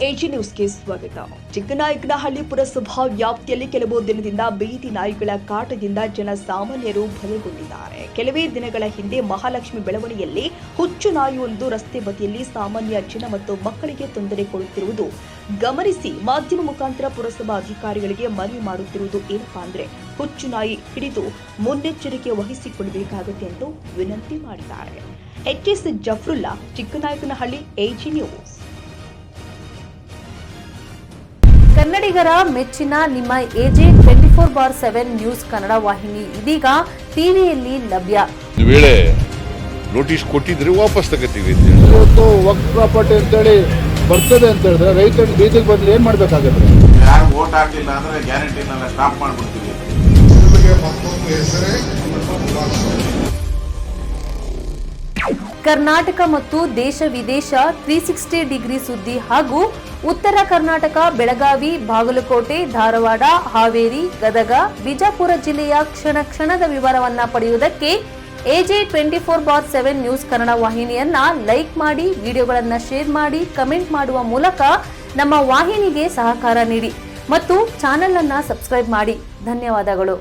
AG ನ್ಯೂಸ್ಗೆ ಸ್ವಾಗತ. ಚಿಕ್ಕನಾಯಕನಹಳ್ಳಿ ಪುರಸಭಾ ವ್ಯಾಪ್ತಿಯಲ್ಲಿ ಕೆಲವು ದಿನದಿಂದ ಬೀದಿ ನಾಯಿಗಳ ಕಾಟದಿಂದ ಜನಸಾಮಾನ್ಯರು ಭಯಗೊಂಡಿದ್ದಾರೆ. ಕೆಲವೇ ದಿನಗಳ ಹಿಂದೆ ಮಹಾಲಕ್ಷ್ಮಿ ಬೆಳವಣಿಗೆಯಲ್ಲಿ ಹುಚ್ಚು ನಾಯಿಯೊಂದು ರಸ್ತೆ ಬದಿಯಲ್ಲಿ ಸಾಮಾನ್ಯ ಜನ ಮತ್ತು ಮಕ್ಕಳಿಗೆ ತೊಂದರೆ ಕೊಡುತ್ತಿರುವುದು ಗಮನಿಸಿ ಮಾಧ್ಯಮ ಮುಖಾಂತರ ಪುರಸಭಾ ಅಧಿಕಾರಿಗಳಿಗೆ ಮನವಿ ಮಾಡುತ್ತಿರುವುದು ಏನಪ್ಪಾ ಅಂದ್ರೆ ಹುಚ್ಚು ನಾಯಿ ಹಿಡಿದು ಮುನ್ನೆಚ್ಚರಿಕೆ ವಹಿಸಿಕೊಳ್ಳಬೇಕಾಗುತ್ತೆ ಎಂದು ವಿನಂತಿ ಮಾಡಿದ್ದಾರೆ. HS Zafarulla, Chikkanayakanahalli, AG news. ಕನ್ನಡಿಗರ ಮೆಚ್ಚಿನ ನಿಮ್ಮ ಎಜೆ 24/7 ನ್ಯೂಸ್ ಕನ್ನಡ ವಾಹಿನಿ ಇದೀಗ ಟಿವಿಯಲ್ಲಿ ಲಭ್ಯ. ಒಂದು ವೇಳೆ ನೋಟಿಸ್ ಕೊಟ್ಟಿದ್ರೆ ವಾಪಸ್ ತಗೋತೀವಿ. ಇವತ್ತು ವಕ್ಫ್ ಪ್ರಾಪರ್ಟಿ ಅಂತೇಳಿ ಬರ್ತದೆ ಅಂತ ಹೇಳಿದ್ರೆ ರೈತರು ಬೀದಿಗೆ ಬಂದ್ರೆ ಏನ್ ಮಾಡ್ಬೇಕಾಗತ್ತೆ? ಯಾರು ವೋಟ್ ಹಾಕಲಿಲ್ಲ ಅಂದ್ರೆ ಗ್ಯಾರಂಟಿನೆಲ್ಲ ಸ್ಟಾಪ್ ಮಾಡ್ಬಿಡ್ತೀವಿ. ಕರ್ನಾಟಕ ಮತ್ತು ದೇಶ ವಿದೇಶ 360 ಡಿಗ್ರಿ ಸುದ್ದಿ ಹಾಗೂ ಉತ್ತರ ಕರ್ನಾಟಕ, ಬೆಳಗಾವಿ, ಬಾಗಲಕೋಟೆ, ಧಾರವಾಡ, ಹಾವೇರಿ, ಗದಗ, ಬಿಜಾಪುರ ಜಿಲ್ಲೆಯ ಕ್ಷಣ ಕ್ಷಣದ ವಿವರವನ್ನ ಪಡೆಯುವುದಕ್ಕೆ ಎಜೆ 24/7 ನ್ಯೂಸ್ ಕನ್ನಡ ವಾಹಿನಿಯನ್ನ ಲೈಕ್ ಮಾಡಿ, ವಿಡಿಯೋಗಳನ್ನ ಶೇರ್ ಮಾಡಿ, ಕಮೆಂಟ್ ಮಾಡುವ ಮೂಲಕ ನಮ್ಮ ವಾಹಿನಿಗೆ ಸಹಕಾರ ನೀಡಿ ಮತ್ತು ಚಾನೆಲ್ ಅನ್ನ ಸಬ್ಸ್ಕ್ರೈಬ್ ಮಾಡಿ. ಧನ್ಯವಾದಗಳು.